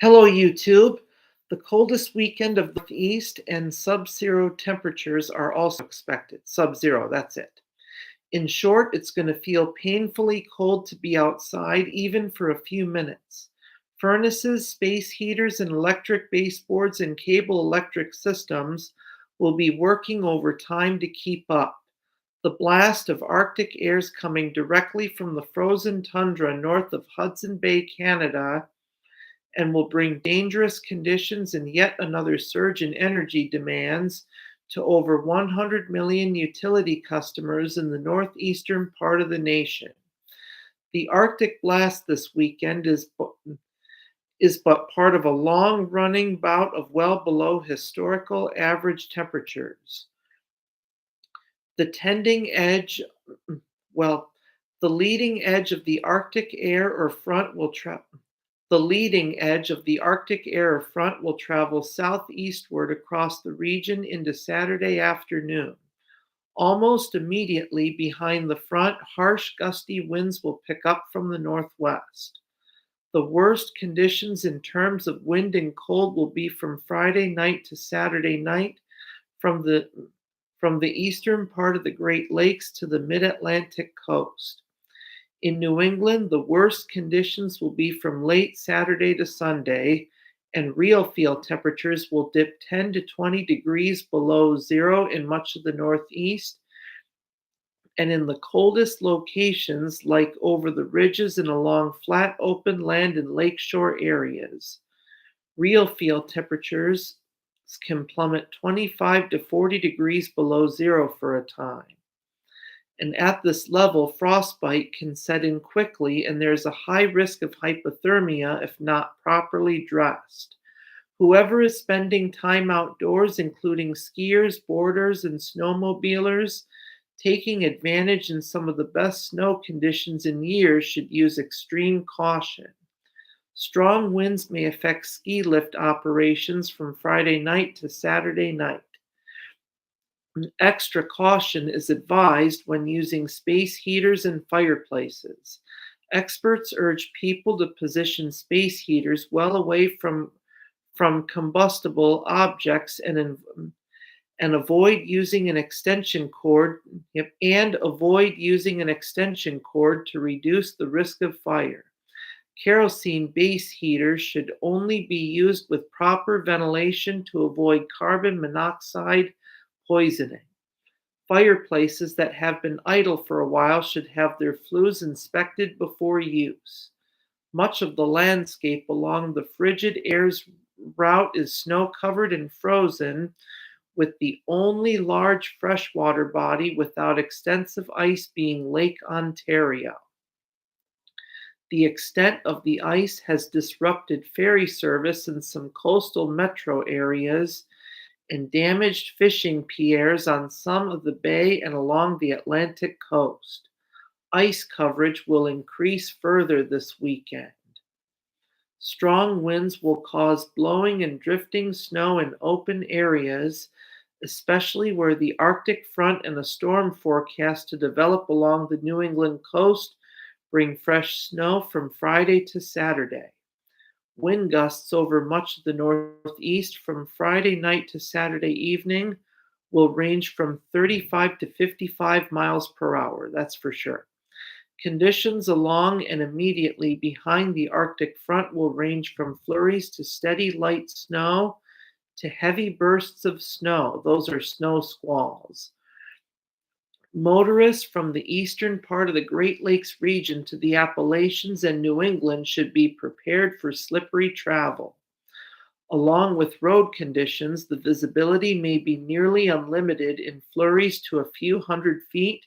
Hello, YouTube. The coldest weekend of the Northeast and sub-zero temperatures are also expected. Sub-zero, that's it. In short, it's going to feel painfully cold to be outside, even for a few minutes. Furnaces, space heaters, and electric baseboards and cable electric systems will be working overtime to keep up. The blast of Arctic airs coming directly from the frozen tundra north of Hudson Bay, Canada, and will bring dangerous conditions and yet another surge in energy demands to over 100 million utility customers in the northeastern part of the nation. The Arctic blast this weekend is but part of a long running bout of well below historical average temperatures. The tending edge, well, the leading edge of the Arctic air or front will travel. The leading edge of the Arctic air front will travel southeastward across the region into Saturday afternoon. Almost immediately behind the front, harsh gusty winds will pick up from the northwest. The worst conditions in terms of wind and cold will be from Friday night to Saturday night from the eastern part of the Great Lakes to the mid-Atlantic coast. In New England, the worst conditions will be from late Saturday to Sunday, and real field temperatures will dip 10 to 20 degrees below zero in much of the Northeast. And in the coldest locations, like over the ridges and along flat open land and lakeshore areas, real field temperatures can plummet 25 to 40 degrees below zero for a time. And at this level, frostbite can set in quickly, and there's a high risk of hypothermia if not properly dressed. Whoever is spending time outdoors, including skiers, boarders, and snowmobilers, taking advantage in some of the best snow conditions in years, should use extreme caution. Strong winds may affect ski lift operations from Friday night to Saturday night. Extra caution is advised when using space heaters and fireplaces. Experts urge people to position space heaters well away from combustible objects and avoid using an extension cord to reduce the risk of fire. Kerosene base heaters should only be used with proper ventilation to avoid carbon monoxide poisoning. Fireplaces that have been idle for a while should have their flues inspected before use. Much of the landscape along the frigid air's route is snow-covered and frozen, with the only large freshwater body without extensive ice being Lake Ontario. The extent of the ice has disrupted ferry service in some coastal metro areas and damaged fishing piers on some of the bay and along the Atlantic coast. Ice coverage will increase further this weekend. Strong winds will cause blowing and drifting snow in open areas, especially where the Arctic front and a storm forecast to develop along the New England coast bring fresh snow from Friday to Saturday. Wind gusts over much of the Northeast from Friday night to Saturday evening will range from 35 to 55 miles per hour, that's for sure. Conditions along and immediately behind the Arctic front will range from flurries to steady light snow to heavy bursts of snow. Those are snow squalls. Motorists from the eastern part of the Great Lakes region to the Appalachians and New England should be prepared for slippery travel. Along with road conditions, the visibility may be nearly unlimited in flurries to a few hundred feet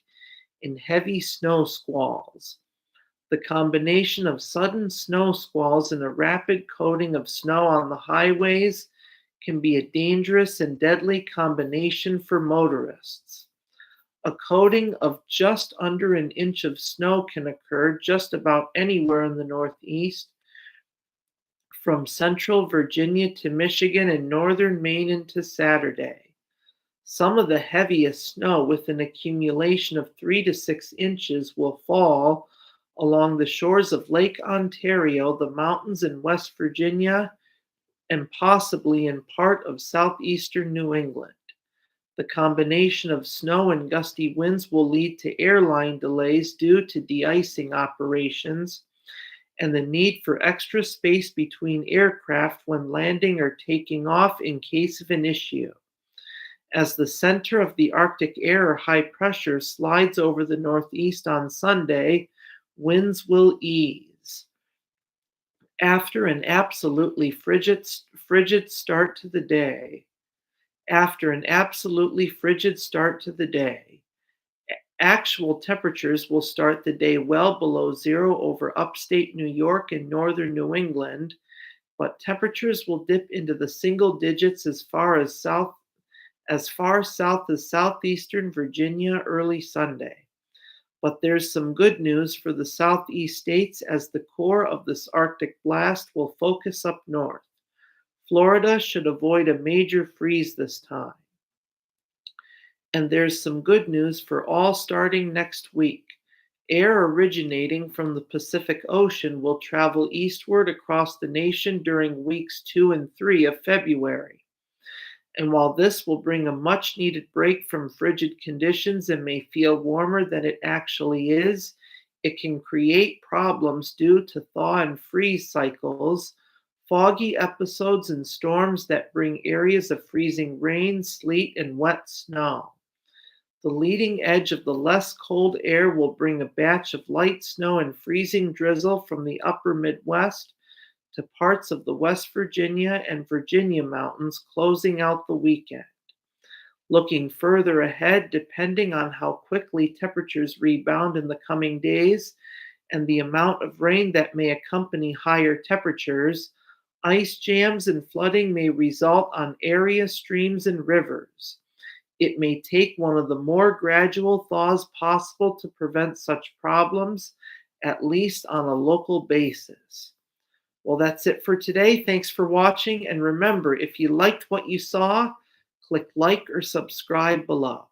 in heavy snow squalls. The combination of sudden snow squalls and a rapid coating of snow on the highways can be a dangerous and deadly combination for motorists. A coating of just under an inch of snow can occur just about anywhere in the Northeast, from central Virginia to Michigan and northern Maine into Saturday. Some of the heaviest snow, with an accumulation of 3 to 6 inches, will fall along the shores of Lake Ontario, the mountains in West Virginia, and possibly in part of southeastern New England. The combination of snow and gusty winds will lead to airline delays due to de-icing operations and the need for extra space between aircraft when landing or taking off in case of an issue. As the center of the Arctic air or high pressure slides over the Northeast on Sunday, winds will ease. After an absolutely frigid start to the day, after an absolutely frigid start to the day, actual temperatures will start the day well below zero over upstate New York and northern New England, but temperatures will dip into the single digits as far south as southeastern Virginia early Sunday. But there's some good news for the southeast states as the core of this Arctic blast will focus up north. Florida should avoid a major freeze this time. And there's some good news for all starting next week. Air originating from the Pacific Ocean will travel eastward across the nation during weeks 2 and 3 of February. And while this will bring a much needed break from frigid conditions and may feel warmer than it actually is, it can create problems due to thaw and freeze cycles, foggy episodes, and storms that bring areas of freezing rain, sleet, and wet snow. The leading edge of the less cold air will bring a batch of light snow and freezing drizzle from the upper Midwest to parts of the West Virginia and Virginia mountains, closing out the weekend. Looking further ahead, depending on how quickly temperatures rebound in the coming days and the amount of rain that may accompany higher temperatures, ice jams and flooding may result on area streams and rivers. It may take one of the more gradual thaws possible to prevent such problems, at least on a local basis. Well, that's it for today. Thanks for watching. And remember, if you liked what you saw, click like or subscribe below.